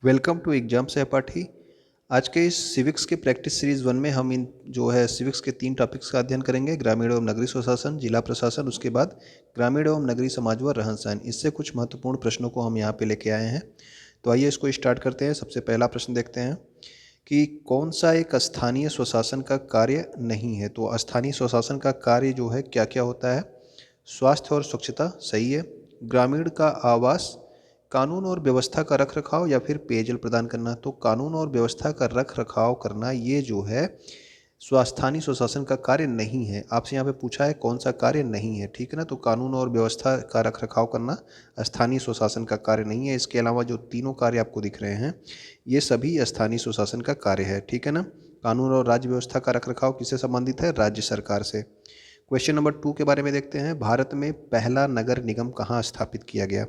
Welcome to exam सहपाठी। आज के इस सिविक्स के प्रैक्टिस सीरीज 1 में हम इन जो है सिविक्स के 3 टॉपिक्स का अध्ययन करेंगे। ग्रामीण एवं नगरीय स्वशासन, जिला प्रशासन, उसके बाद ग्रामीण एवं नगरीय समाज व रहन सहन। इससे कुछ महत्वपूर्ण प्रश्नों को हम यहाँ पे लेके आए हैं। तो आइए इसको स्टार्ट करते हैं। सबसे पहला प्रश्न देखते हैं कि कौन सा एक स्थानीय स्वशासन का कार्य नहीं है। तो स्थानीय स्वशासन का कार्य जो है क्या क्या होता है। स्वास्थ्य और स्वच्छता, सही है। ग्रामीण का आवास, कानून और व्यवस्था का रख रखाव या फिर पेयजल प्रदान करना। तो कानून और व्यवस्था का रख रखाव करना ये जो है स्थानीय स्वशासन का कार्य नहीं है। आपसे यहाँ पे पूछा है कौन सा कार्य नहीं है, ठीक है ना। तो कानून और व्यवस्था का रख रखाव करना स्थानीय स्वशासन का कार्य नहीं है। इसके अलावा जो तीनों कार्य आपको दिख रहे हैं ये सभी स्थानीय स्वशासन का कार्य है, ठीक है ना। कानून और राज्य व्यवस्था का रख रखाव किससे संबंधित है, राज्य सरकार से। क्वेश्चन नंबर 2 के बारे में देखते हैं। भारत में पहला नगर निगम कहाँ स्थापित किया गया।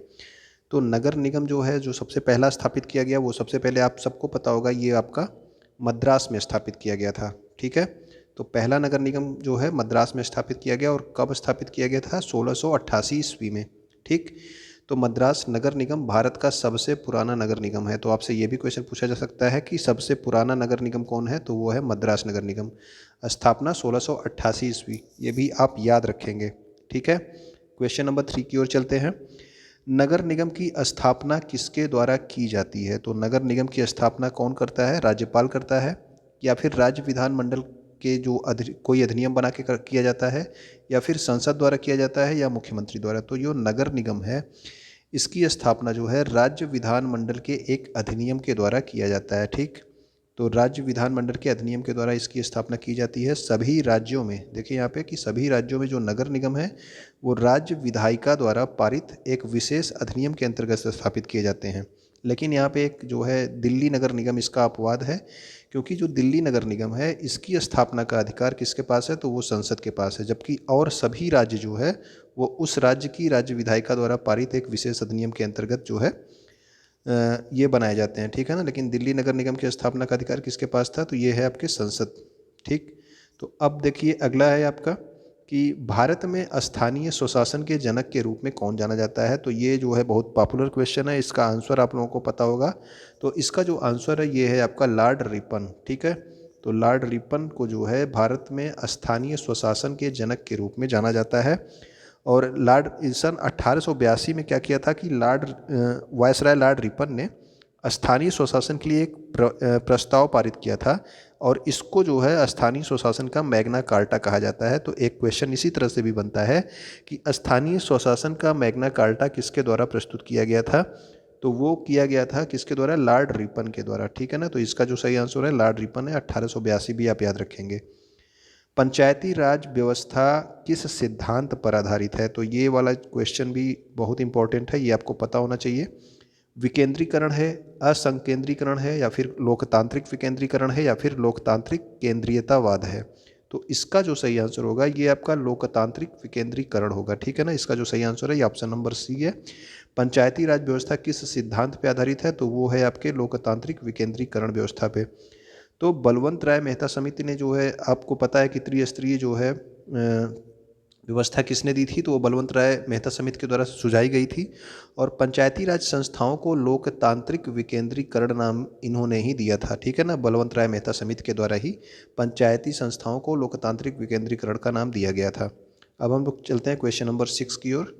तो नगर निगम जो है जो सबसे पहला स्थापित किया गया वो सबसे पहले आप सबको पता होगा ये आपका मद्रास में स्थापित किया गया था, ठीक है। तो पहला नगर निगम जो है मद्रास में स्थापित किया गया और कब स्थापित किया गया था, 1688 ईस्वी में, ठीक। तो मद्रास नगर निगम भारत का सबसे पुराना नगर निगम है। तो आपसे ये भी क्वेश्चन पूछा जा सकता है कि सबसे पुराना नगर निगम कौन है, तो वो है मद्रास नगर निगम। स्थापना 1688 ईस्वी, ये भी आप याद रखेंगे, ठीक है। क्वेश्चन नंबर 3 की ओर चलते हैं। नगर निगम की स्थापना किसके द्वारा की जाती है। तो नगर निगम की स्थापना कौन करता है, राज्यपाल करता है या फिर राज्य विधानमंडल के जो कोई अधिनियम बना के किया जाता है या फिर संसद द्वारा किया जाता है या मुख्यमंत्री द्वारा। तो जो नगर निगम है इसकी स्थापना जो है राज्य विधानमंडल के एक अधिनियम के द्वारा किया जाता है, ठीक। तो राज्य विधानमंडल के अधिनियम के द्वारा इसकी स्थापना की जाती है। सभी राज्यों में देखिए यहाँ पे कि सभी राज्यों में जो नगर निगम है वो राज्य विधायिका द्वारा पारित एक विशेष अधिनियम के अंतर्गत स्थापित किए जाते हैं। लेकिन यहाँ पे एक जो है दिल्ली नगर निगम, इसका अपवाद है, क्योंकि जो दिल्ली नगर निगम है इसकी स्थापना का अधिकार किसके पास है, तो वो संसद के पास है। जबकि और सभी राज्य जो है वो उस राज्य की राज्य विधायिका द्वारा पारित एक विशेष अधिनियम के अंतर्गत जो है ये बनाए जाते हैं, ठीक है ना। लेकिन दिल्ली नगर निगम की स्थापना का अधिकार किसके पास था, तो ये है आपके संसद, ठीक। तो अब देखिए अगला है आपका कि भारत में स्थानीय स्वशासन के जनक के रूप में कौन जाना जाता है। तो ये जो है बहुत पॉपुलर क्वेश्चन है, इसका आंसर आप लोगों को पता होगा। तो इसका जो आंसर है ये है आपका लॉर्ड रिपन, ठीक है। तो लॉर्ड रिपन को जो है भारत में स्थानीय स्वशासन के जनक के रूप में जाना जाता है। और लॉर्ड सन 1882 में क्या किया था कि वायसराय लॉर्ड रिपन ने स्थानीय स्वशासन के लिए एक प्रस्ताव पारित किया था और इसको जो है स्थानीय स्वशासन का मैग्ना कार्टा कहा जाता है। तो एक क्वेश्चन इसी तरह से भी बनता है कि स्थानीय स्वशासन का मैग्ना कार्टा किसके द्वारा प्रस्तुत किया गया था, तो वो किया गया था किसके द्वारा, लॉर्ड रिपन के द्वारा, ठीक है ना। तो इसका जो सही आंसर है लॉर्ड रिपन है, 1882 भी आप याद रखेंगे। पंचायती राज व्यवस्था किस सिद्धांत पर आधारित है। तो ये वाला क्वेश्चन भी बहुत इंपॉर्टेंट है, ये आपको पता होना चाहिए। विकेंद्रीकरण है, असंकेंद्रीकरण है या फिर लोकतांत्रिक विकेंद्रीकरण है या फिर लोकतांत्रिक केंद्रीयतावाद है। तो इसका जो सही आंसर होगा ये आपका लोकतांत्रिक विकेंद्रीकरण होगा, ठीक है ना। इसका जो सही आंसर है ये ऑप्शन नंबर सी है। पंचायती राज व्यवस्था किस सिद्धांत पे आधारित है, तो वो है आपके लोकतांत्रिक विकेंद्रीकरण व्यवस्था पे। तो बलवंत राय मेहता समिति ने जो है आपको पता है कि त्रिस्तरीय जो है व्यवस्था किसने दी थी, तो वो बलवंत राय मेहता समिति के द्वारा सुझाई गई थी। और पंचायती राज संस्थाओं को लोकतांत्रिक विकेंद्रीकरण नाम इन्होंने ही दिया था, ठीक है ना। बलवंत राय मेहता समिति के द्वारा ही पंचायती संस्थाओं को लोकतांत्रिक विकेंद्रीकरण का नाम दिया गया था। अब हम लोग चलते हैं क्वेश्चन नंबर 6 की ओर।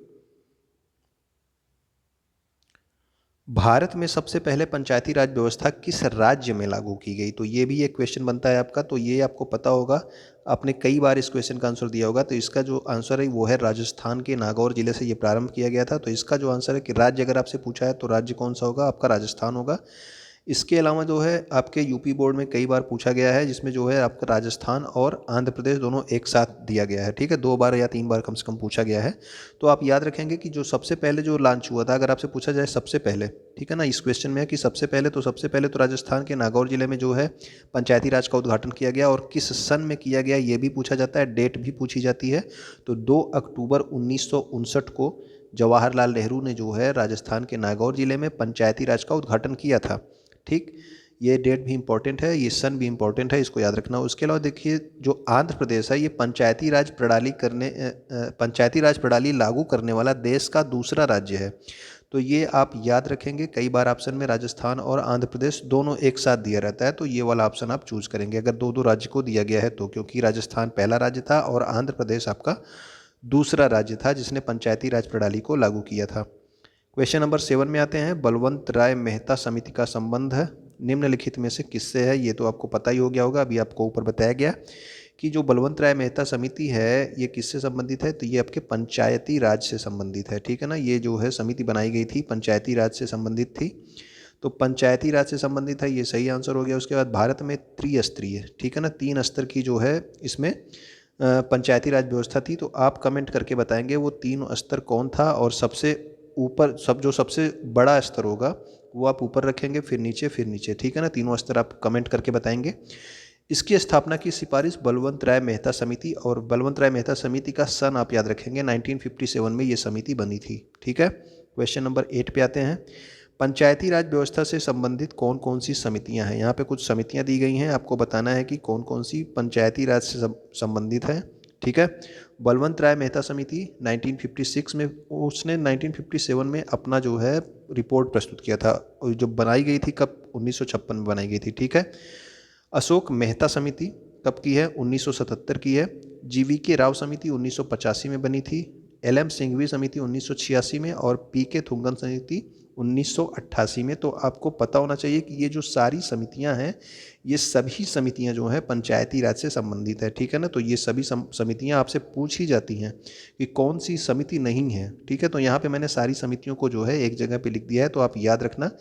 भारत में सबसे पहले पंचायती राज व्यवस्था किस राज्य में लागू की गई। तो ये भी एक क्वेश्चन बनता है आपका, तो ये आपको पता होगा, आपने कई बार इस क्वेश्चन का आंसर दिया होगा। तो इसका जो आंसर है वो है राजस्थान के नागौर जिले से ये प्रारंभ किया गया था। तो इसका जो आंसर है कि राज्य अगर आपसे पूछा है तो राज्य कौन सा होगा, आपका राजस्थान होगा। इसके अलावा जो है आपके यूपी बोर्ड में कई बार पूछा गया है जिसमें जो है आपका राजस्थान और आंध्र प्रदेश दोनों एक साथ दिया गया है, ठीक है। 2 बार या 3 बार कम से कम पूछा गया है। तो आप याद रखेंगे कि जो सबसे पहले जो लॉन्च हुआ था, अगर आपसे पूछा जाए सबसे पहले, ठीक है ना, इस क्वेश्चन में है कि सबसे पहले तो राजस्थान के नागौर जिले में जो है पंचायती राज का उद्घाटन किया गया और किस सन में किया गया ये भी पूछा जाता है, डेट भी पूछी जाती है। तो 2 अक्टूबर 1959 को जवाहरलाल नेहरू ने जो है राजस्थान के नागौर जिले में पंचायती राज का उद्घाटन किया था, ठीक। ये डेट भी इंपॉर्टेंट है, ये सन भी इंपॉर्टेंट है, इसको याद रखना। उसके अलावा देखिए जो आंध्र प्रदेश है ये पंचायती राज प्रणाली लागू करने वाला देश का दूसरा राज्य है। तो ये आप याद रखेंगे। कई बार ऑप्शन में राजस्थान और आंध्र प्रदेश दोनों एक साथ दिया रहता है, तो ये वाला ऑप्शन आप चूज करेंगे अगर दो दो राज्य को दिया गया है तो, क्योंकि राजस्थान पहला राज्य था और आंध्र प्रदेश आपका दूसरा राज्य था जिसने पंचायती राज प्रणाली को लागू किया था। क्वेश्चन नंबर 7 में आते हैं। बलवंत राय मेहता समिति का संबंध निम्नलिखित में से किससे है? ये तो आपको पता ही हो गया होगा, अभी आपको ऊपर बताया गया कि जो बलवंत राय मेहता समिति है ये किससे संबंधित है, तो ये आपके पंचायती राज से संबंधित है। ठीक है ना, ये जो है समिति बनाई गई थी पंचायती राज से संबंधित थी, तो पंचायती राज से संबंधित है, ये सही आंसर हो गया। उसके बाद भारत में त्रिस्तरीय, ठीक है ना, 3 स्तर की जो है इसमें पंचायती राज व्यवस्था थी। तो आप कमेंट करके बताएंगे वो 3 स्तर कौन था, और सबसे ऊपर जो सबसे बड़ा स्तर होगा वो आप ऊपर रखेंगे, फिर नीचे, ठीक है ना। तीनों स्तर आप कमेंट करके बताएंगे। इसकी स्थापना की सिफारिश बलवंत राय मेहता समिति, और बलवंत राय मेहता समिति का सन आप याद रखेंगे 1957 में ये समिति बनी थी। ठीक है, क्वेश्चन नंबर 8 पे आते हैं। पंचायती राज व्यवस्था से संबंधित कौन कौन सी समितियां हैं? यहाँ पे कुछ समितियां दी गई हैं, आपको बताना है कि कौन कौन सी पंचायती राज से संबंधित है। ठीक है, बलवंत राय मेहता समिति 1956 में, उसने 1957 में अपना जो है रिपोर्ट प्रस्तुत किया था, और जो बनाई गई थी कब? 1956 में बनाई गई थी। ठीक है, अशोक मेहता समिति कब की है? 1977 की है। GV राव समिति 1985 में बनी थी। LM सिंघवी समिति 1986 में, और PK थुंगन समिति 1988 में। तो आपको पता होना चाहिए कि ये जो सारी समितियां हैं ये सभी समितियां जो हैं पंचायती राज से संबंधित है। ठीक है ना, तो ये सभी समितियां आपसे पूछी जाती हैं कि कौन सी समिति नहीं है। ठीक है, तो यहाँ पे मैंने सारी समितियों को जो है एक जगह पे लिख दिया है, तो आप याद रखना।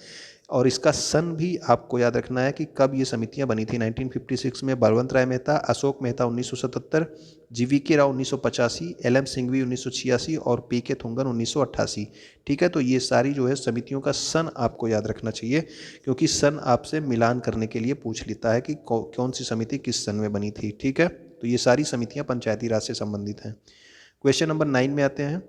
और इसका सन भी आपको याद रखना है कि कब ये समितियां बनी थी। 1956 में बलवंत राय मेहता, अशोक मेहता 1977, GV राव 1985, LM सिंघवी 1986 और PK थुंगन 1988। ठीक है, तो ये सारी जो है समितियों का सन आपको याद रखना चाहिए, क्योंकि सन आपसे मिलान करने के लिए पूछ लेता है कि कौन सी समिति किस सन में बनी थी। ठीक है, तो ये सारी समितियां पंचायती राज से संबंधित हैं। क्वेश्चन नंबर 9 में आते हैं।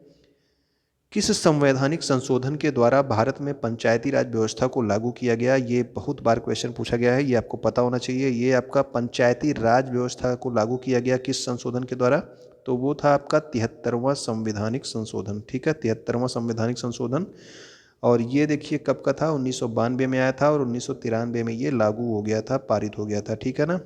किस संवैधानिक संशोधन के द्वारा भारत में पंचायती राज व्यवस्था को लागू किया गया? ये बहुत बार क्वेश्चन पूछा गया है, ये आपको पता होना चाहिए। ये आपका पंचायती राज व्यवस्था को लागू किया गया किस संशोधन के द्वारा? तो वो था आपका 73वां संवैधानिक संशोधन। ठीक है, 73वां संवैधानिक संशोधन। और ये देखिए कब का था? 1992 में आया था, और 1993 में ये लागू हो गया था, पारित हो गया था। ठीक है ना।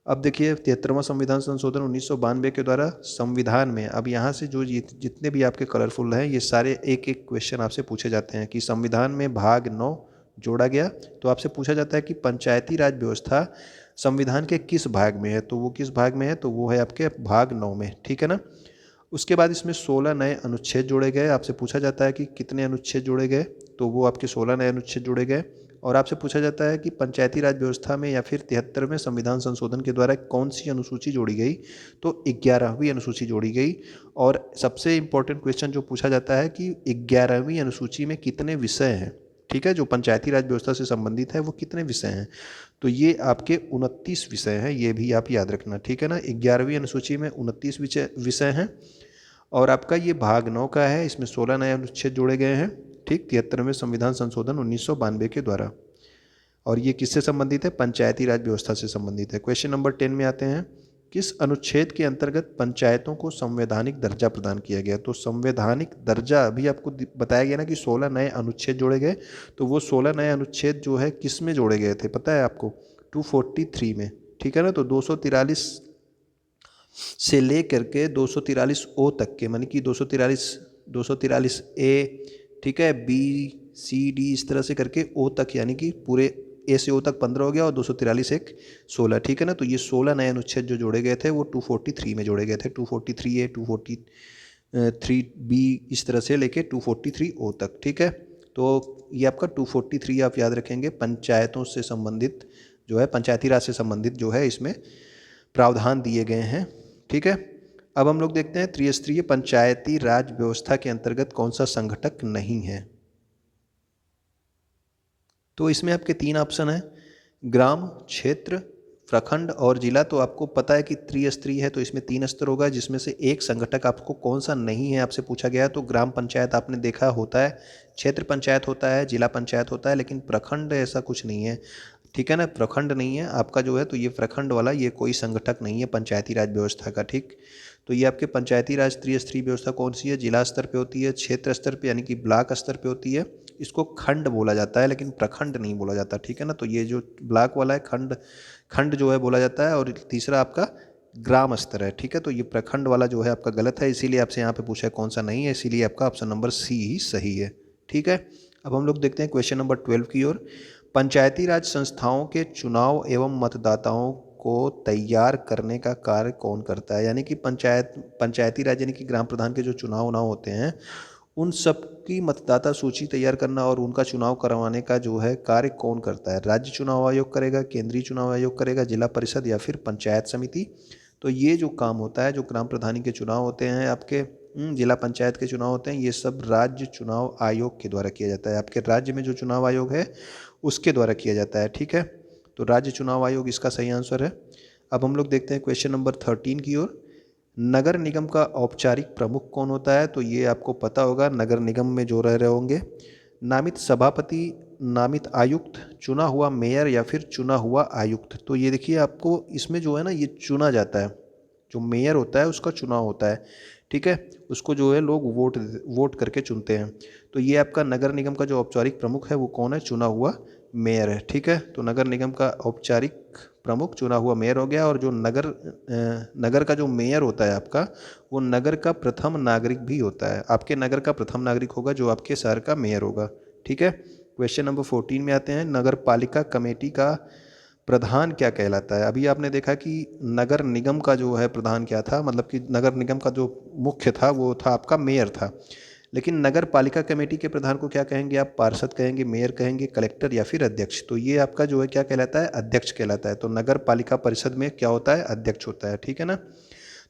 अब देखिए 73वां संविधान संशोधन 1992 के द्वारा संविधान में, अब यहाँ से जो जितने भी आपके कलरफुल हैं ये सारे एक एक क्वेश्चन आपसे पूछे जाते हैं कि संविधान में भाग 9 जोड़ा गया, तो आपसे पूछा जाता है कि पंचायती राज व्यवस्था संविधान के किस भाग में है? तो वो किस भाग में है? तो वो है आपके भाग 9 में। ठीक है ना। उसके बाद इसमें 16 नए अनुच्छेद जोड़े गए। आपसे पूछा जाता है कि कितने अनुच्छेद जोड़े गए? तो वो आपके 16 नए अनुच्छेद जोड़े गए। और आपसे पूछा जाता है कि पंचायती राज व्यवस्था में या फिर 73वें संविधान संशोधन के द्वारा कौन सी अनुसूची जोड़ी गई? तो 11वीं अनुसूची जोड़ी गई। और सबसे इम्पोर्टेंट क्वेश्चन जो पूछा जाता है कि 11वीं अनुसूची में कितने विषय हैं? ठीक है, जो पंचायती राज व्यवस्था से संबंधित है वो कितने विषय हैं? तो ये आपके 29 विषय हैं, ये भी आप याद रखना। ठीक है ना, 11वीं अनुसूची में 29 विषय हैं, और आपका ये भाग 9 का है, इसमें 16 नए अनुच्छेद जोड़े गए हैं। ठीक, 73वें संविधान संशोधन 1992 के द्वारा। और ये किससे संबंधित है? पंचायती राज व्यवस्था से संबंधित है। क्वेश्चन नंबर 10 में आते हैं। किस अनुच्छेद के अंतर्गत पंचायतों को संवैधानिक दर्जा प्रदान किया गया? तो संवैधानिक दर्जा अभी आपको बताया गया ना कि 16 नए अनुच्छेद जोड़े गए, तो वो 16 नए अनुच्छेद जो है किस में जोड़े गए थे पता है आपको? 243 में। ठीक है ना, तो 243 से लेकर के 243 ओ तक के, मानी कि 243 ए, ठीक है, बी सी डी इस तरह से करके ओ तक, यानी कि पूरे ए से ओ तक 15 हो गया, और 243 एक 16। ठीक है ना, तो ये 16 नए अनुच्छेद जो जोड़े गए थे वो 243 में जोड़े गए थे। 243 ए, 243 बी, इस तरह से लेके 243 ओ तक। ठीक है, तो ये आपका 243 आप याद रखेंगे। पंचायतों से संबंधित जो है, पंचायती राज से संबंधित जो है इसमें प्रावधान दिए गए हैं। ठीक है, अब हम लोग देखते हैं त्रिस्तरीय पंचायती राज व्यवस्था के अंतर्गत कौन सा संघटक नहीं है। तो इसमें आपके 3 ऑप्शन हैं, ग्राम, क्षेत्र, प्रखंड और जिला। तो आपको पता है कि त्रिस्तरीय है, तो इसमें 3 स्तर होगा, जिसमें से एक संघटक आपको कौन सा नहीं है आपसे पूछा गया। तो ग्राम पंचायत आपने देखा होता है, क्षेत्र पंचायत होता है, जिला पंचायत होता है, लेकिन प्रखंड ऐसा कुछ नहीं है। ठीक है ना, प्रखंड नहीं है आपका जो है, तो ये प्रखंड वाला ये कोई संगठक नहीं है पंचायती राज व्यवस्था का। ठीक, तो ये आपके पंचायती राज त्रिस्तरीय व्यवस्था कौन सी है? जिला स्तर पे होती है, क्षेत्र स्तर पे यानी कि ब्लॉक स्तर पे होती है, इसको खंड बोला जाता है, लेकिन प्रखंड नहीं बोला जाता। ठीक है ना, तो ये जो ब्लॉक वाला है खंड, खंड जो है बोला जाता है, और तीसरा आपका ग्राम स्तर है। ठीक है, तो ये प्रखंड वाला जो है आपका गलत है, इसीलिए आपसे यहाँ पे पूछा है कौन सा नहीं है, इसीलिए आपका ऑप्शन नंबर सी ही सही है। ठीक है, अब हम लोग देखते हैं क्वेश्चन नंबर 12 की ओर। पंचायती राज संस्थाओं के चुनाव एवं मतदाताओं को तैयार करने का कार्य कौन करता है? यानी कि पंचायती राज यानी कि ग्राम प्रधान के जो चुनाव होते हैं, उन सब की मतदाता सूची तैयार करना और उनका चुनाव करवाने का जो है कार्य कौन करता है? राज्य चुनाव आयोग करेगा, केंद्रीय चुनाव आयोग करेगा, जिला परिषद या फिर पंचायत समिति? तो ये जो काम होता है, जो ग्राम प्रधानी के चुनाव होते हैं आपके, जिला पंचायत के चुनाव होते हैं, ये सब राज्य चुनाव आयोग के द्वारा किया जाता है। आपके राज्य में जो चुनाव आयोग है उसके द्वारा किया जाता है। ठीक है, तो राज्य चुनाव आयोग इसका सही आंसर है। अब हम लोग देखते हैं क्वेश्चन नंबर 13 की ओर। नगर निगम का औपचारिक प्रमुख कौन होता है? तो ये आपको पता होगा, नगर निगम में जो रह रहे होंगे, नामित सभापति, नामित आयुक्त, चुना हुआ मेयर या फिर चुना हुआ आयुक्त। तो ये देखिए आपको इसमें जो है ना, ये चुना जाता है, जो मेयर होता है उसका चुनाव होता है। ठीक है, उसको जो है लोग वोट करके चुनते हैं। तो ये आपका नगर निगम का जो औपचारिक प्रमुख है वो कौन है? चुना हुआ मेयर है। ठीक है, तो नगर निगम का औपचारिक प्रमुख चुना हुआ मेयर हो गया। और जो नगर का जो मेयर होता है आपका, वो नगर का प्रथम नागरिक भी होता है। आपके नगर का प्रथम नागरिक होगा जो आपके शहर का मेयर होगा। ठीक है, क्वेश्चन नंबर 14 में आते हैं। नगर पालिका कमेटी का प्रधान क्या कहलाता है? अभी आपने देखा कि नगर निगम का जो है प्रधान क्या था, मतलब कि नगर निगम का जो मुख्य था वो था आपका मेयर था, लेकिन नगर पालिका कमेटी के प्रधान को क्या कहेंगे आप? पार्षद कहेंगे, मेयर कहेंगे, कलेक्टर या फिर अध्यक्ष? तो ये आपका जो है क्या कहलाता है? अध्यक्ष कहलाता है। तो नगर पालिका परिषद में क्या होता है? अध्यक्ष होता है। ठीक है ना,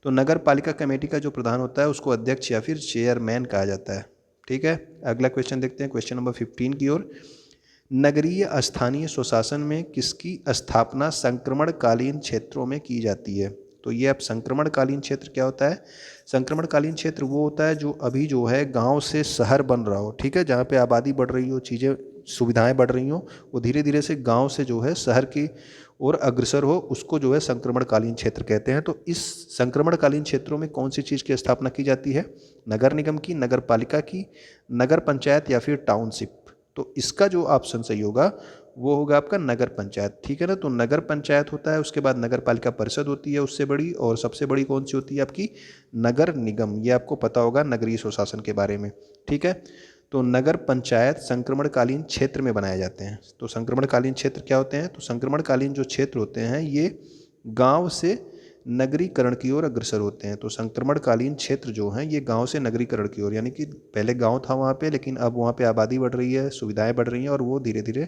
तो नगर पालिका कमेटी का जो प्रधान होता है उसको अध्यक्ष या फिर चेयरमैन कहा जाता है। ठीक है, अगला क्वेश्चन देखते हैं, क्वेश्चन नंबर 15 की ओर। नगरीय स्थानीय स्वशासन में किसकी स्थापना संक्रमणकालीन क्षेत्रों में की जाती है? तो ये अब संक्रमणकालीन क्षेत्र क्या होता है? संक्रमणकालीन क्षेत्र वो होता है जो अभी जो है गांव से शहर बन रहा हो। ठीक है, जहाँ पे आबादी बढ़ रही हो, चीज़ें सुविधाएं बढ़ रही हो, वो धीरे धीरे से गांव से जो है शहर की ओर अग्रसर हो, उसको जो है संक्रमणकालीन क्षेत्र कहते हैं। तो इस संक्रमणकालीन क्षेत्रों में कौन सी चीज़ की स्थापना की जाती है? नगर निगम की, नगर पालिका की, नगर पंचायत या फिर टाउनशिप? तो इसका जो ऑप्शन सही होगा वो होगा आपका नगर पंचायत। ठीक है ना, तो नगर पंचायत होता है, उसके बाद नगर पालिका परिषद होती है उससे बड़ी, और सबसे बड़ी कौन सी होती है आपकी? नगर निगम। ये आपको पता होगा नगरीय स्वशासन के बारे में। ठीक है, तो नगर पंचायत संक्रमणकालीन क्षेत्र में बनाए जाते हैं। तो संक्रमणकालीन क्षेत्र क्या होते हैं? तो संक्रमणकालीन जो क्षेत्र होते हैं ये गांव से नगरीकरण की ओर अग्रसर होते हैं। तो संक्रमणकालीन क्षेत्र जो हैं ये गांव से नगरीकरण की ओर, यानी कि पहले गांव था वहाँ पे, लेकिन अब वहाँ पे आबादी बढ़ रही है, सुविधाएं बढ़ रही हैं और वो धीरे धीरे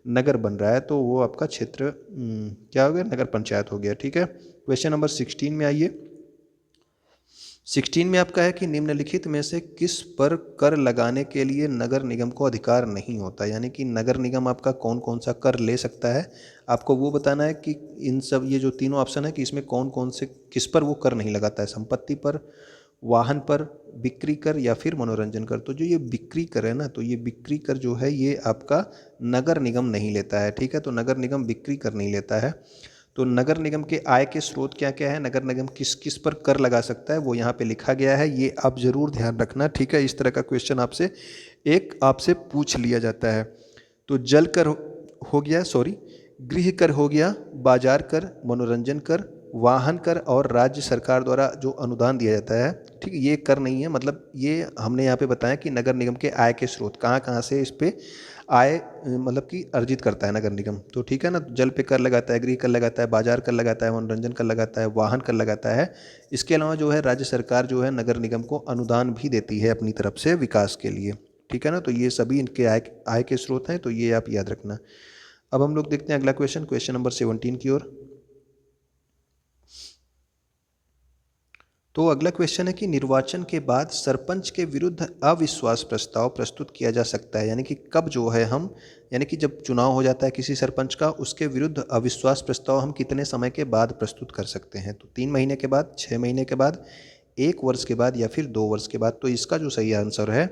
नगर बन रहा है, तो वो आपका क्षेत्र क्या हो गया? नगर पंचायत हो गया। ठीक है, क्वेश्चन नंबर 16 में आइए। 16 में आपका है कि निम्नलिखित में से किस पर कर लगाने के लिए नगर निगम को अधिकार नहीं होता? यानी कि नगर निगम आपका कौन कौन सा कर ले सकता है, आपको वो बताना है कि इन सब ये जो तीनों ऑप्शन है कि इसमें कौन कौन से, किस पर वो कर नहीं लगाता है? संपत्ति पर, वाहन पर, बिक्री कर या फिर मनोरंजन कर? तो जो ये बिक्री कर है ना, तो ये बिक्री कर जो है ये आपका नगर निगम नहीं लेता है। ठीक है, तो नगर निगम बिक्री कर नहीं लेता है। तो नगर निगम के आय के स्रोत क्या क्या है, नगर निगम किस किस पर कर लगा सकता है, वो यहाँ पे लिखा गया है, ये आप जरूर ध्यान रखना। ठीक है, इस तरह का क्वेश्चन आपसे पूछ लिया जाता है। तो जल कर हो गया, सॉरी, गृह कर हो गया, बाजार कर, मनोरंजन कर, वाहन कर और राज्य सरकार द्वारा जो अनुदान दिया जाता है। ठीक है, ये कर नहीं है, मतलब ये हमने यहाँ पे बताया कि नगर निगम के आय के स्रोत कहाँ कहाँ से इस पे आय मतलब कि अर्जित करता है नगर निगम। तो ठीक है ना, जल पे कर लगाता है, गृह कर लगाता है, बाजार कर लगाता है, मनोरंजन कर लगाता है, वाहन कर लगाता है। इसके अलावा जो है राज्य सरकार जो है नगर निगम को अनुदान भी देती है अपनी तरफ से विकास के लिए। ठीक है ना, तो ये सभी इनके आय के स्रोत हैं, तो ये आप याद रखना। अब हम लोग देखते हैं अगला क्वेश्चन, क्वेश्चन नंबर 17 की ओर। तो अगला क्वेश्चन है कि निर्वाचन के बाद सरपंच के विरुद्ध अविश्वास प्रस्ताव प्रस्तुत किया जा सकता है, यानी कि कब जो है हम, यानी कि जब चुनाव हो जाता है किसी सरपंच का, उसके विरुद्ध अविश्वास प्रस्ताव हम कितने समय के बाद प्रस्तुत कर सकते हैं? तो 3 महीने के बाद, 6 महीने के बाद, 1 वर्ष के बाद या फिर 2 वर्ष के बाद। तो इसका जो सही आंसर है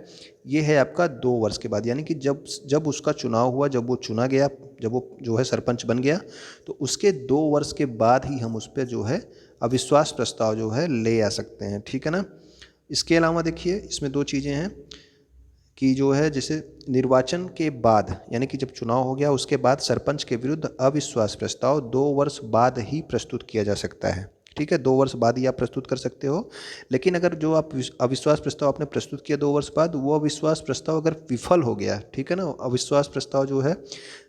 ये है आपका 2 वर्ष के बाद, यानी कि जब उसका चुनाव हुआ, जब वो चुना गया, जब वो जो है सरपंच बन गया, तो उसके 2 वर्ष के बाद ही हम उस पर जो है अविश्वास प्रस्ताव जो है ले आ सकते हैं। ठीक है ना। इसके अलावा देखिए इसमें 2 चीज़ें हैं कि जो है जैसे निर्वाचन के बाद, यानी कि जब चुनाव हो गया उसके बाद सरपंच के विरुद्ध अविश्वास प्रस्ताव 2 वर्ष बाद ही प्रस्तुत किया जा सकता है। ठीक है, 2 वर्ष बाद ही आप प्रस्तुत कर सकते हो। लेकिन अगर जो आप अविश्वास प्रस्ताव आपने प्रस्तुत किया 2 वर्ष बाद, वो अविश्वास प्रस्ताव अगर विफल हो गया, ठीक है ना, अविश्वास प्रस्ताव जो है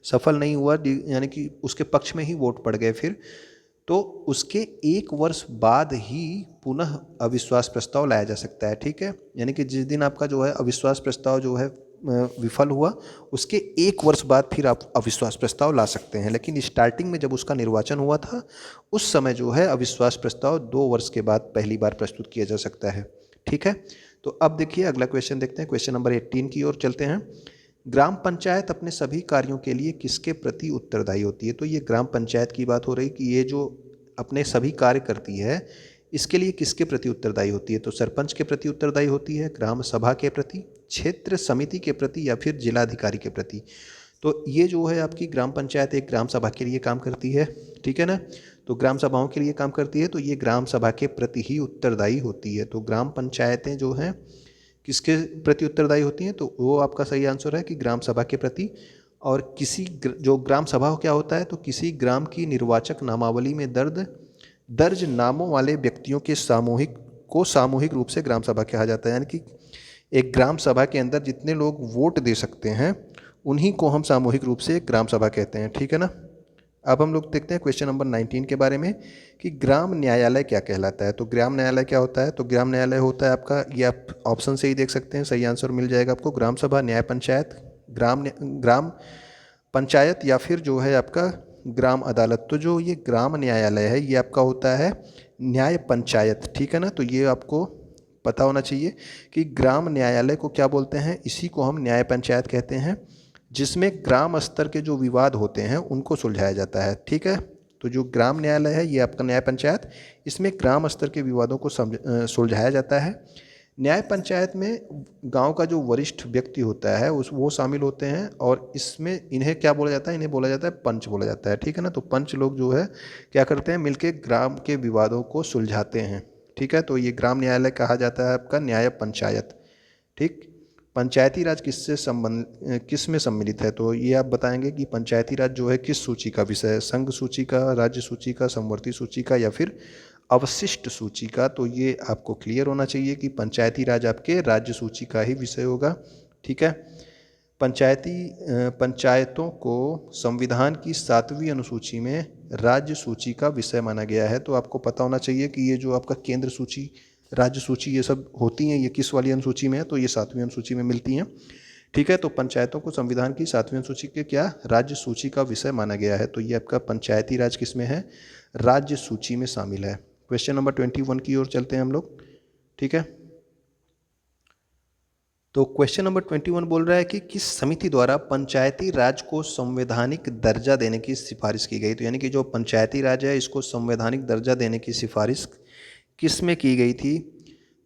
सफल नहीं हुआ, यानी कि उसके पक्ष में ही वोट पड़ गए फिर, तो उसके 1 वर्ष बाद ही पुनः अविश्वास प्रस्ताव लाया जा सकता है। ठीक है, यानी कि जिस दिन आपका जो है अविश्वास प्रस्ताव जो है विफल हुआ, उसके 1 वर्ष बाद फिर आप अविश्वास प्रस्ताव ला सकते हैं। लेकिन स्टार्टिंग में जब उसका निर्वाचन हुआ था उस समय जो है अविश्वास प्रस्ताव 2 वर्ष के बाद पहली बार प्रस्तुत किया जा सकता है। ठीक है, तो अब देखिए अगला क्वेश्चन देखते हैं। क्वेश्चन नंबर 18 की ओर चलते हैं। ग्राम पंचायत अपने सभी कार्यों के लिए किसके प्रति उत्तरदायी होती है? तो ये ग्राम पंचायत की बात हो रही कि ये जो अपने सभी कार्य करती है इसके लिए किसके प्रति उत्तरदायी होती है? तो सरपंच के प्रति उत्तरदायी होती है, ग्राम सभा के प्रति, क्षेत्र समिति के प्रति या फिर जिलाधिकारी के प्रति। तो ये जो है आपकी ग्राम पंचायत एक ग्राम सभा के लिए काम करती है। ठीक है ना, तो ग्राम सभाओं के लिए काम करती है, तो ये ग्राम सभा के प्रति ही उत्तरदायी होती है। तो ग्राम पंचायतें जो हैं किसके प्रति उत्तरदायी होती हैं? तो वो आपका सही आंसर है कि ग्राम सभा के प्रति। और जो ग्राम सभा क्या होता है? तो किसी ग्राम की निर्वाचक नामावली में दर्ज नामों वाले व्यक्तियों के सामूहिक रूप से ग्राम सभा कहा जाता है। यानी कि एक ग्राम सभा के अंदर जितने लोग वोट दे सकते हैं उन्हीं को हम सामूहिक रूप से ग्राम सभा कहते हैं। ठीक है ना। अब हम लोग देखते हैं क्वेश्चन नंबर 19 के बारे में कि ग्राम न्यायालय क्या कहलाता है। तो ग्राम न्यायालय क्या होता है? तो ग्राम न्यायालय होता है आपका, ये आप ऑप्शन से ही देख सकते हैं, सही आंसर मिल जाएगा आपको। ग्राम सभा, न्याय पंचायत, ग्राम पंचायत या फिर जो है आपका ग्राम अदालत। तो जो ये ग्राम न्यायालय है ये आपका होता है न्याय पंचायत। ठीक है ना, तो ये आपको पता होना चाहिए कि ग्राम न्यायालय को क्या बोलते हैं। इसी को हम न्याय पंचायत कहते हैं, जिसमें ग्राम स्तर के जो विवाद होते हैं उनको सुलझाया जाता है। ठीक है, तो जो ग्राम न्यायालय है ये आपका न्याय पंचायत, इसमें ग्राम स्तर के विवादों को सुलझाया जाता है। न्याय पंचायत में गांव का जो वरिष्ठ व्यक्ति होता है वो शामिल होते हैं, और इसमें इन्हें क्या बोला जाता है? इन्हें बोला जाता है पंच बोला जाता है। ठीक है ना, तो पंच लोग जो है क्या करते हैं? मिलके ग्राम के विवादों को सुलझाते हैं। ठीक है, तो ये ग्राम न्यायालय कहा जाता है आपका न्याय पंचायत। ठीक, पंचायती राज किस में सम्मिलित है? तो ये आप बताएंगे कि पंचायती राज जो है किस सूची का विषय है, संघ सूची का, राज्य सूची का, समवर्ती सूची का या फिर अवशिष्ट सूची का। तो ये आपको क्लियर होना चाहिए कि पंचायती राज आपके राज्य सूची का ही विषय होगा। ठीक है, पंचायतों को संविधान की 7वीं अनुसूची में राज्य सूची का विषय माना गया है। तो आपको पता होना चाहिए कि ये जो आपका केंद्र सूची, राज्य सूची, ये सब होती हैं, ये किस वाली अनुसूची में है? तो ये 7वीं अनुसूची में मिलती हैं। ठीक है, तो पंचायतों को संविधान की 7वीं अनुसूची के क्या राज्य सूची का विषय माना गया है। तो ये आपका पंचायती राज किस में है? राज्य सूची में शामिल है। क्वेश्चन नंबर 21 की ओर चलते हैं हम लोग। ठीक है, तो क्वेश्चन नंबर 21 बोल रहा है कि किस समिति द्वारा पंचायती राज को संवैधानिक दर्जा देने की सिफारिश की गई। तो यानी कि जो पंचायती राज है इसको संवैधानिक दर्जा देने की सिफारिश किस में की गई थी?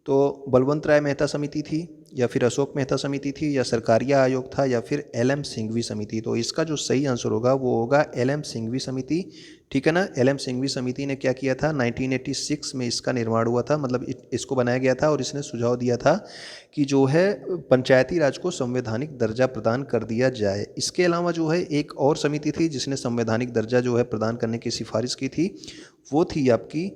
तो बलवंत राय मेहता समिति थी, या फिर अशोक मेहता समिति थी, या सरकारिया आयोग था, या फिर एल.एम. सिंघवी समिति। तो इसका जो सही आंसर होगा वो होगा एल.एम. सिंघवी समिति। ठीक है ना, एल.एम. सिंघवी समिति ने क्या किया था? 1986 में इसका निर्माण हुआ था, मतलब इसको बनाया गया था, और इसने सुझाव दिया था कि जो है पंचायती राज को संवैधानिक दर्जा प्रदान कर दिया जाए। इसके अलावा जो है एक और समिति थी जिसने संवैधानिक दर्जा जो है प्रदान करने की सिफारिश की थी, वो थी आपकी,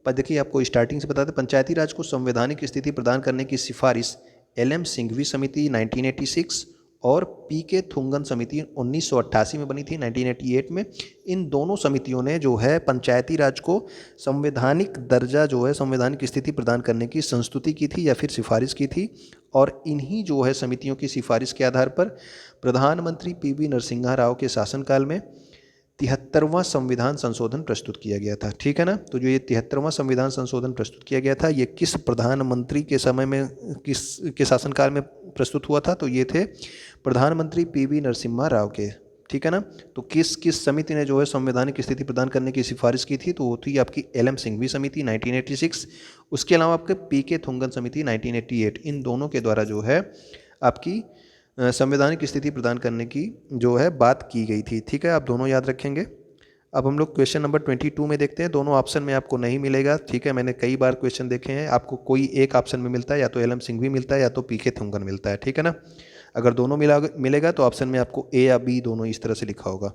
देखिए आपको स्टार्टिंग से बताते, पंचायती राज को संवैधानिक स्थिति प्रदान करने की सिफारिश एल.एम. सिंघवी समिति 1986 और पी.के. थुंगन समिति 1988 में बनी थी, 1988 में। इन दोनों समितियों ने जो है पंचायती राज को संवैधानिक दर्जा जो है संवैधानिक स्थिति प्रदान करने की संस्तुति की थी या फिर सिफारिश की थी। और इन्हीं जो है समितियों की सिफारिश के आधार पर प्रधानमंत्री पी.वी. नरसिम्हा राव के शासनकाल में 73वां संविधान संशोधन प्रस्तुत किया गया था। ठीक है ना, तो जो ये 73वां संविधान संशोधन प्रस्तुत किया गया था ये किस प्रधानमंत्री के समय में, किस के शासनकाल में प्रस्तुत हुआ था? तो ये थे प्रधानमंत्री पी.वी. नरसिम्हा राव के। ठीक है ना। तो किस किस समिति ने जो है संवैधानिक स्थिति प्रदान करने की सिफारिश की थी, तो वो थी आपकी एल.एम. सिंघवी समिति 1986। उसके अलावा आपके पी.के. थुंगन समिति 1988। इन दोनों के द्वारा जो है आपकी संवैधानिक स्थिति प्रदान करने की जो है बात की गई थी। ठीक है, आप दोनों याद रखेंगे। अब हम लोग क्वेश्चन नंबर 22 में देखते हैं। दोनों ऑप्शन में आपको नहीं मिलेगा। ठीक है, मैंने कई बार क्वेश्चन देखे हैं, आपको कोई एक ऑप्शन में मिलता है, या तो एल.एम. सिंघवी मिलता है या तो पी.के. थुंगन मिलता है। ठीक है ना। अगर दोनों मिलेगा तो ऑप्शन में आपको ए या बी दोनों इस तरह से लिखा होगा।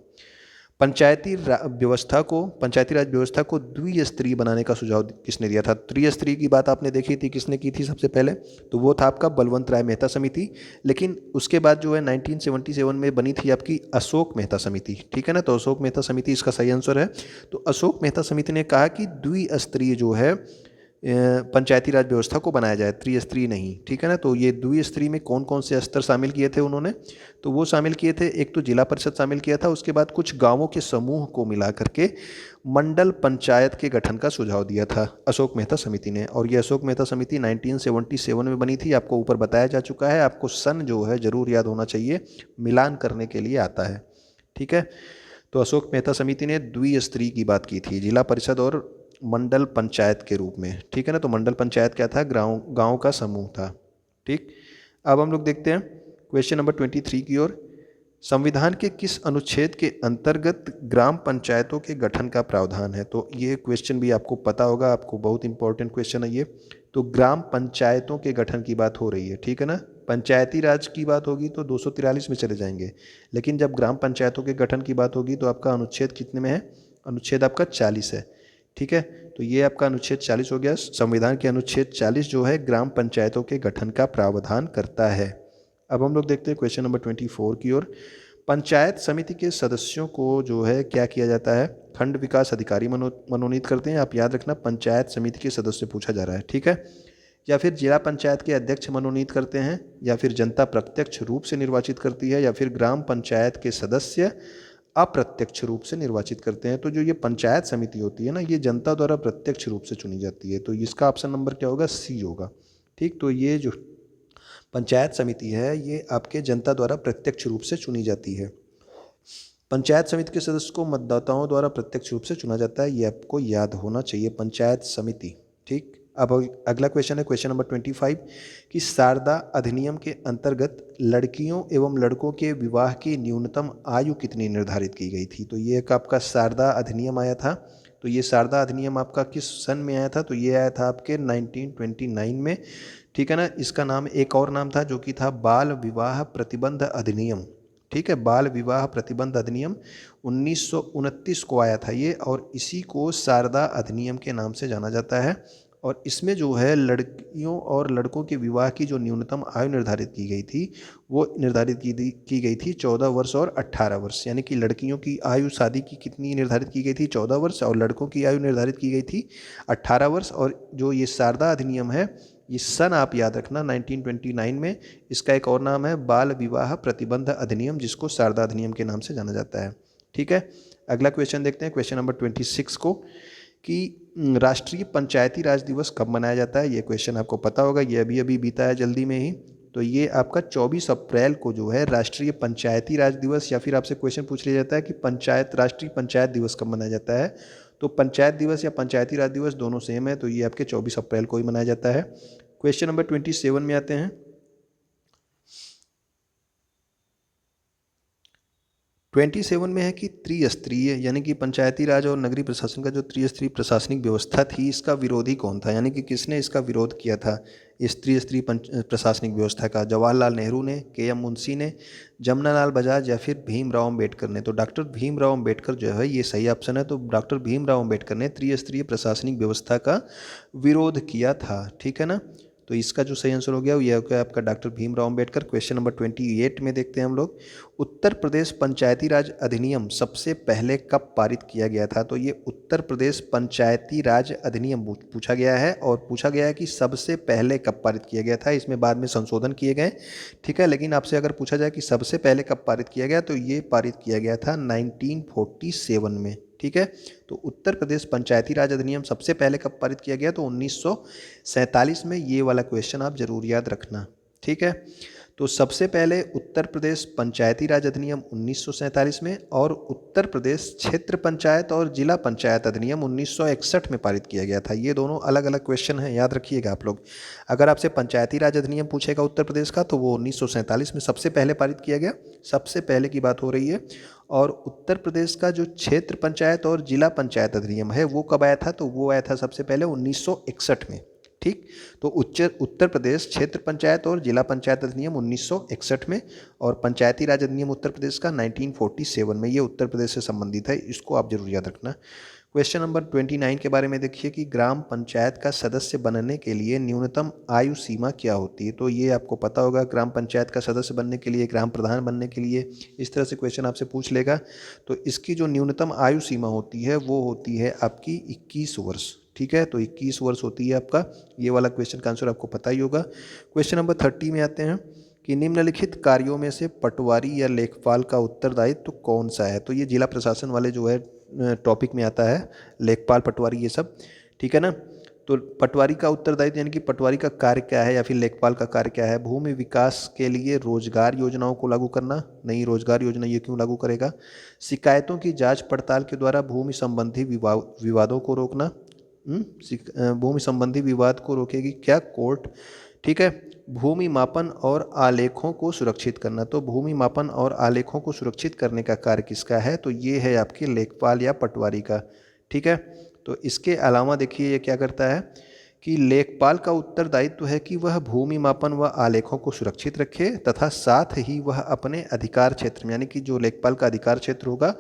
पंचायती राज व्यवस्था को द्विस्तरीय बनाने का सुझाव किसने दिया था? त्रिस्तरीय की बात आपने देखी थी, किसने की थी सबसे पहले? तो वो था आपका बलवंत राय मेहता समिति। लेकिन उसके बाद जो है 1977 में बनी थी आपकी अशोक मेहता समिति। ठीक है ना, तो अशोक मेहता समिति इसका सही आंसर है। तो अशोक मेहता समिति ने कहा कि द्विस्तरीय जो है पंचायती राज व्यवस्था को बनाया जाए, त्रिस्तरीय नहीं। ठीक है ना। तो ये द्विस्तरीय में कौन कौन से स्तर शामिल किए थे उन्होंने? तो वो शामिल किए थे, एक तो जिला परिषद शामिल किया था, उसके बाद कुछ गांवों के समूह को मिला करके मंडल पंचायत के गठन का सुझाव दिया था अशोक मेहता समिति ने। और ये अशोक मेहता समिति 1977 में बनी थी। आपको ऊपर बताया जा चुका है, आपको सन जो है जरूर याद होना चाहिए, मिलान करने के लिए आता है। ठीक है, तो अशोक मेहता समिति ने द्विस्तरीय की बात की थी, जिला परिषद और मंडल पंचायत के रूप में। ठीक है ना। तो मंडल पंचायत क्या था? गांव का समूह था। ठीक, अब हम लोग देखते हैं क्वेश्चन नंबर 23 की ओर। संविधान के किस अनुच्छेद के अंतर्गत ग्राम पंचायतों के गठन का प्रावधान है? तो ये क्वेश्चन भी आपको पता होगा, आपको बहुत इंपॉर्टेंट क्वेश्चन है ये। तो ग्राम पंचायतों के गठन की बात हो रही है। ठीक है ना। पंचायती राज की बात होगी तो 243 में चले जाएंगे, लेकिन जब ग्राम पंचायतों के गठन की बात होगी तो आपका अनुच्छेद कितने में है? अनुच्छेद आपका 40 है। ठीक है, तो ये आपका अनुच्छेद 40 हो गया। संविधान के अनुच्छेद 40 जो है ग्राम पंचायतों के गठन का प्रावधान करता है। अब हम लोग देखते हैं क्वेश्चन नंबर 24 की ओर। पंचायत समिति के सदस्यों को जो है क्या किया जाता है? खंड विकास अधिकारी मनोनीत करते हैं। आप याद रखना, पंचायत समिति के सदस्य पूछा जा रहा है। ठीक है, या फिर जिला पंचायत के अध्यक्ष मनोनीत करते हैं, या फिर जनता प्रत्यक्ष रूप से निर्वाचित करती है, या फिर ग्राम पंचायत के सदस्य अप्रत्यक्ष रूप से निर्वाचित करते हैं। तो जो ये पंचायत समिति होती है ना, ये जनता द्वारा प्रत्यक्ष रूप से चुनी जाती है। तो इसका ऑप्शन नंबर क्या होगा? सी होगा। ठीक, तो ये जो पंचायत समिति है ये आपके जनता द्वारा प्रत्यक्ष रूप से चुनी जाती है। पंचायत समिति के सदस्य को मतदाताओं द्वारा प्रत्यक्ष रूप से चुना जाता है, ये आपको याद होना चाहिए, पंचायत समिति। ठीक, अब अगला क्वेश्चन है क्वेश्चन नंबर 25 कि शारदा अधिनियम के अंतर्गत लड़कियों एवं लड़कों के विवाह की न्यूनतम आयु कितनी निर्धारित की गई थी? तो ये एक आपका शारदा अधिनियम आया था। तो ये शारदा अधिनियम आपका किस सन में आया था? तो ये आया था आपके 1929 में। ठीक है ना। इसका नाम एक और नाम था जो कि था बाल विवाह प्रतिबंध अधिनियम। ठीक है, बाल विवाह प्रतिबंध अधिनियम 1929 को आया था ये, और इसी को शारदा अधिनियम के नाम से जाना जाता है। और इसमें जो है लड़कियों और लड़कों के विवाह की जो न्यूनतम आयु निर्धारित की गई थी, वो निर्धारित की गई थी 14 वर्ष और 18 वर्ष। यानी कि लड़कियों की आयु शादी की कितनी निर्धारित की गई थी? 14 वर्ष, और लड़कों की आयु निर्धारित की गई थी 18 वर्ष। और जो ये शारदा अधिनियम है, ये सन आप याद रखना 1929 में। इसका एक और नाम है बाल विवाह प्रतिबंध अधिनियम, जिसको शारदा अधिनियम के नाम से जाना जाता है। ठीक है, अगला क्वेश्चन देखते हैं क्वेश्चन नंबर 26 को कि राष्ट्रीय पंचायती राज दिवस कब मनाया जाता है? ये क्वेश्चन आपको पता होगा, ये अभी अभी बीता है जल्दी में ही। तो ये आपका 24 अप्रैल को जो है राष्ट्रीय पंचायती राज दिवस, या फिर आपसे क्वेश्चन पूछ लिया जाता है कि राष्ट्रीय पंचायत दिवस कब मनाया जाता है? तो पंचायत दिवस या पंचायती राज दिवस दोनों सेम है, तो ये आपके 24 अप्रैल को ही मनाया जाता है। क्वेश्चन नंबर 27 में आते हैं। 27 में है कि त्रिस्तरीय यानी कि पंचायती राज और नगरीय प्रशासन का जो त्रिस्तरीय प्रशासनिक व्यवस्था थी, इसका विरोधी कौन था? यानी कि किसने इसका विरोध किया था इस त्रिस्तरीय प्रशासनिक व्यवस्था का? जवाहरलाल नेहरू ने, के.एम. मुंशी ने, जमनालाल बजाज, या फिर भीमराव अम्बेडकर ने? तो डॉक्टर भीमराव अम्बेडकर जो है ये सही ऑप्शन है। तो डॉक्टर भीमराव अम्बेडकर ने त्रिस्तरीय प्रशासनिक व्यवस्था का विरोध किया था। ठीक है ना। तो इसका जो सही आंसर हो गया वो ये हो गया आपका doctor Bhimrao Ambedkar. Question number 28 में देखते हैं हम लोग। उत्तर प्रदेश पंचायती राज अधिनियम सबसे पहले कब पारित किया गया था? तो ये उत्तर प्रदेश पंचायती राज अधिनियम पूछा गया है, और पूछा गया है कि सबसे पहले कब पारित किया गया था। इसमें बाद में संशोधन किए गए। ठीक है, लेकिन आपसे अगर पूछा जाए कि सबसे पहले कब पारित किया गया, तो ये पारित किया गया था 1947 में। ठीक है, तो उत्तर प्रदेश पंचायती राज अधिनियम सबसे पहले कब पारित किया गया? तो 1947 में। ये वाला क्वेश्चन आप जरूर याद रखना। ठीक है, तो सबसे पहले उत्तर प्रदेश पंचायती राज अधिनियम 1947 में और उत्तर प्रदेश क्षेत्र पंचायत और जिला पंचायत अधिनियम 1961 में पारित किया गया था। ये दोनों अलग अलग क्वेश्चन हैं, याद रखिएगा आप लोग। अगर आपसे पंचायती राज अधिनियम पूछेगा उत्तर प्रदेश का तो वो 1947 में सबसे पहले पारित किया गया, सबसे पहले की बात हो रही है। और उत्तर प्रदेश का जो क्षेत्र पंचायत और जिला पंचायत अधिनियम है वो कब आया था, तो वो आया था सबसे पहले 1961 में। ठीक, तो उत्तर प्रदेश क्षेत्र पंचायत और जिला पंचायत अधिनियम 1961 में और पंचायती राज अधिनियम उत्तर प्रदेश का 1947 में। ये उत्तर प्रदेश से संबंधित है, इसको आप जरूर याद रखना। क्वेश्चन नंबर 29 के बारे में देखिए कि ग्राम पंचायत का सदस्य बनने के लिए न्यूनतम आयु सीमा क्या होती है। तो ये आपको पता होगा, ग्राम पंचायत का सदस्य बनने के लिए, ग्राम प्रधान बनने के लिए इस तरह से क्वेश्चन आपसे पूछ लेगा। तो इसकी जो न्यूनतम आयु सीमा होती है वो होती है आपकी 21 वर्ष। ठीक है, तो 21 वर्ष होती है आपका। ये वाला क्वेश्चन का आंसर आपको पता ही होगा। क्वेश्चन नंबर 30 में आते हैं कि निम्नलिखित कार्यों में से पटवारी या लेखपाल का उत्तरदायित्व तो कौन सा है। तो ये जिला प्रशासन वाले जो है टॉपिक में आता है, लेखपाल पटवारी ये सब। ठीक है ना, तो पटवारी का उत्तरदायित्व यानी कि पटवारी का कार्य क्या है या फिर लेखपाल का कार्य क्या है। भूमि विकास के लिए रोजगार योजनाओं को लागू करना, नई रोजगार योजना ये क्यों लागू करेगा। शिकायतों की जांच पड़ताल के द्वारा भूमि संबंधी विवादों को रोकना, भूमि संबंधी विवाद को रोकेगी क्या, कोर्ट। ठीक है, भूमि मापन और आलेखों को सुरक्षित करना। तो भूमि मापन और आलेखों को सुरक्षित करने का कार्य किसका है, तो ये है आपके लेखपाल या पटवारी का। ठीक है, तो इसके अलावा देखिए ये क्या करता है कि लेखपाल का उत्तरदायित्व है कि वह भूमि मापन व आलेखों को सुरक्षित रखे तथा साथ ही वह अपने अधिकार क्षेत्र में, यानी कि जो लेखपाल का अधिकार क्षेत्र होगा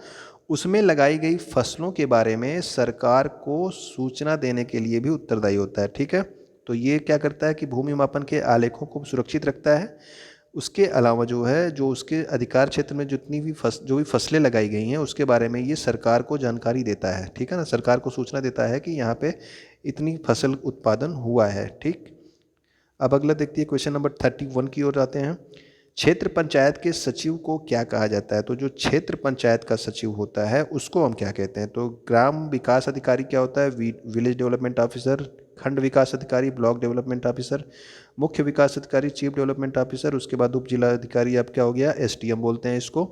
उसमें लगाई गई फसलों के बारे में सरकार को सूचना देने के लिए भी उत्तरदायी होता है। ठीक है, तो ये क्या करता है कि भूमि मापन के आलेखों को सुरक्षित रखता है। उसके अलावा जो है, जो उसके अधिकार क्षेत्र में जितनी भी जो भी फसलें लगाई गई हैं उसके बारे में ये सरकार को जानकारी देता है। ठीक है ना, सरकार को सूचना देता है कि यहाँ पे इतनी फसल उत्पादन हुआ है। ठीक, अब अगला देखते हैं क्वेश्चन नंबर 31 की ओर आते हैं। क्षेत्र पंचायत के सचिव को क्या कहा जाता है। तो जो क्षेत्र पंचायत का सचिव होता है उसको हम क्या कहते हैं, तो ग्राम विकास अधिकारी क्या होता है, विलेज डेवलपमेंट ऑफिसर, खंड विकास अधिकारी, ब्लॉक डेवलपमेंट ऑफिसर, मुख्य विकास अधिकारी, चीफ डेवलपमेंट ऑफिसर, उसके बाद उप जिला अधिकारी आप क्या हो गया, एसडीएम बोलते हैं इसको,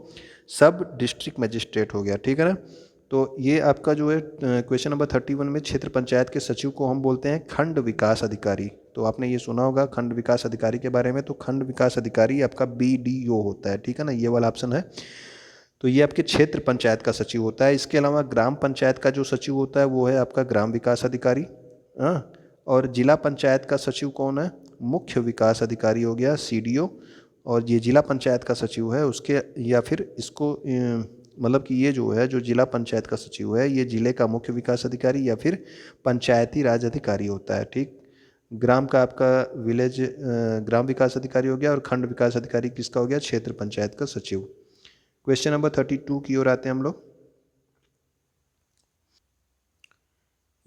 सब डिस्ट्रिक्ट मजिस्ट्रेट हो गया। ठीक है ना, तो ये आपका जो है क्वेश्चन नंबर 31 में क्षेत्र पंचायत के सचिव को हम बोलते हैं खंड विकास अधिकारी। तो आपने ये सुना होगा खंड विकास अधिकारी के बारे में, तो खंड विकास अधिकारी आपका बीडीओ होता है। ठीक है ना, ये वाला ऑप्शन है। तो ये आपके क्षेत्र पंचायत का सचिव होता है। इसके अलावा ग्राम पंचायत का जो सचिव होता है वो है आपका ग्राम विकास अधिकारी। हाँ, और जिला पंचायत का सचिव कौन है, मुख्य विकास अधिकारी हो गया, सीडीओ। और ये जिला पंचायत का सचिव है उसके, या फिर इसको मतलब कि ये जो है, जो जिला पंचायत का सचिव है ये जिले का मुख्य विकास अधिकारी या फिर पंचायती राज अधिकारी होता है। ठीक, ग्राम का आपका विलेज ग्राम विकास अधिकारी हो गया और खंड विकास अधिकारी किसका हो गया, क्षेत्र पंचायत का सचिव। क्वेश्चन नंबर 32 की ओर आते हैं हम लोग।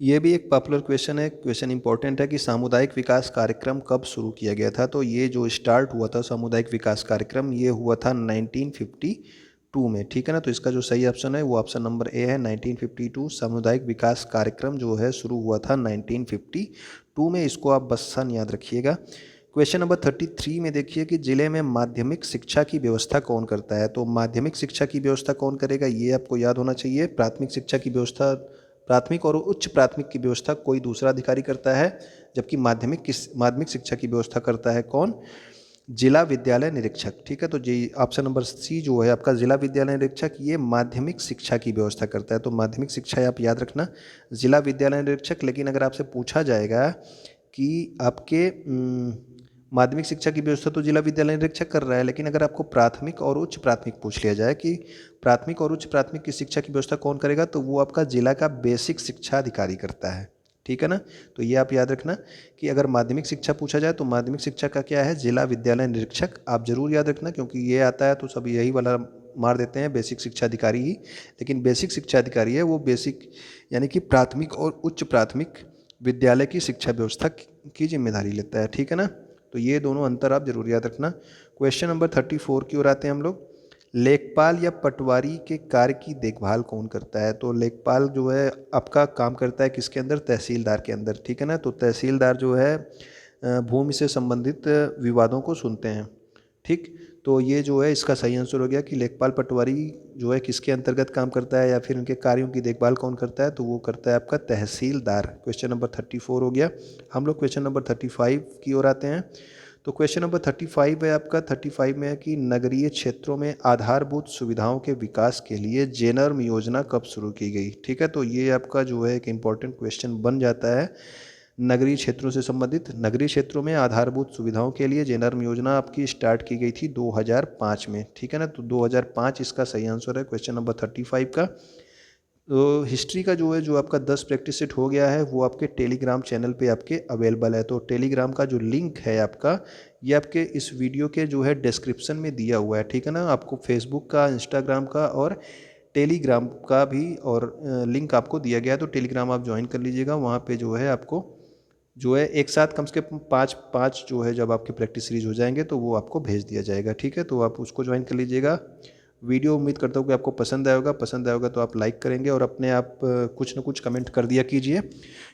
ये भी एक पॉपुलर क्वेश्चन है, क्वेश्चन इंपॉर्टेंट है कि सामुदायिक विकास कार्यक्रम कब शुरू किया गया था। तो ये जो स्टार्ट हुआ था सामुदायिक विकास कार्यक्रम ये हुआ था 1952 में। ठीक है ना, तो इसका जो सही ऑप्शन है वो ऑप्शन नंबर ए है, 1952 सामुदायिक विकास कार्यक्रम जो है शुरू हुआ था 1952 में। इसको आप बस सन याद रखिएगा। क्वेश्चन नंबर 33 में देखिए कि जिले में माध्यमिक शिक्षा की व्यवस्था कौन करता है। तो माध्यमिक शिक्षा की व्यवस्था कौन करेगा ये आपको याद होना चाहिए। प्राथमिक शिक्षा की व्यवस्था, प्राथमिक और उच्च प्राथमिक की व्यवस्था कोई दूसरा अधिकारी करता है, जबकि माध्यमिक शिक्षा की व्यवस्था करता है कौन, जिला विद्यालय निरीक्षक। ठीक है, तो जी ऑप्शन नंबर सी जो है आपका जिला विद्यालय निरीक्षक ये माध्यमिक शिक्षा की व्यवस्था करता है। तो माध्यमिक शिक्षा आप याद रखना, जिला विद्यालय निरीक्षक। लेकिन अगर आपसे पूछा जाएगा कि आपके माध्यमिक शिक्षा की व्यवस्था तो जिला विद्यालय निरीक्षक कर रहा है, लेकिन अगर आपको प्राथमिक और उच्च प्राथमिक पूछ लिया जाए कि प्राथमिक और उच्च प्राथमिक की शिक्षा की व्यवस्था कौन करेगा, तो वो आपका जिला का बेसिक शिक्षा अधिकारी करता है। ठीक है ना, तो ये आप याद रखना कि अगर माध्यमिक शिक्षा पूछा जाए तो माध्यमिक शिक्षा का क्या है, जिला विद्यालय निरीक्षक। आप जरूर याद रखना क्योंकि ये आता है तो सब यही वाला मार देते हैं, बेसिक शिक्षा अधिकारी ही। लेकिन बेसिक शिक्षा अधिकारी है वो बेसिक यानी कि प्राथमिक और उच्च प्राथमिक विद्यालय की शिक्षा व्यवस्था की जिम्मेदारी लेता है। ठीक है ना, तो ये दोनों अंतर आप जरूर याद रखना। क्वेश्चन नंबर 34 की ओर आते हैं हम लोग। लेखपाल या पटवारी के कार्य की देखभाल कौन करता है। तो लेखपाल जो है आपका काम करता है किसके अंदर, तहसीलदार के अंदर। ठीक है ना, तो तहसीलदार जो है भूमि से संबंधित विवादों को सुनते हैं। ठीक। तो ये जो है इसका सही आंसर हो गया कि लेखपाल पटवारी जो है किसके अंतर्गत काम करता है या फिर उनके कार्यों की देखभाल कौन करता है, तो वो करता है आपका तहसीलदार। क्वेश्चन नंबर 34 हो गया। हम लोग क्वेश्चन नंबर 35 की ओर आते हैं। तो क्वेश्चन नंबर 35 है आपका, 35 में है कि नगरीय क्षेत्रों में आधारभूत सुविधाओं के विकास के लिए जेनर्म योजना कब शुरू की गई। ठीक है, तो ये आपका जो है एक इम्पॉर्टेंट क्वेश्चन बन जाता है नगरीय क्षेत्रों से संबंधित। नगरीय क्षेत्रों में आधारभूत सुविधाओं के लिए जेनर्म योजना आपकी स्टार्ट की गई थी 2005 में। ठीक है ना, तो 2005 इसका सही आंसर है क्वेश्चन नंबर 35 का। तो हिस्ट्री का जो है जो आपका 10 प्रैक्टिस सेट हो गया है वो आपके टेलीग्राम चैनल पे आपके अवेलेबल है। तो टेलीग्राम का जो लिंक है आपका ये आपके इस वीडियो के जो है डिस्क्रिप्शन में दिया हुआ है। ठीक है ना, आपको फेसबुक का, इंस्टाग्राम का और टेलीग्राम का भी और लिंक आपको दिया गया है। तो टेलीग्राम आप ज्वाइन कर लीजिएगा, वहाँ पे जो है आपको जो है एक साथ कम से कम पाँच पाँच जो है जब आपके प्रैक्टिस सीरीज हो जाएंगे तो वो आपको भेज दिया जाएगा। ठीक है, तो आप उसको ज्वाइन कर लीजिएगा। वीडियो उम्मीद करता हूँ कि आपको पसंद आया होगा। पसंद आया होगा तो आप लाइक करेंगे और अपने आप कुछ ना कुछ कमेंट कर दिया कीजिए।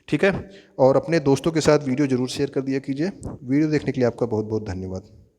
ठीक है, और अपने दोस्तों के साथ वीडियो ज़रूर शेयर कर दिया कीजिए। वीडियो देखने के लिए आपका बहुत बहुत धन्यवाद।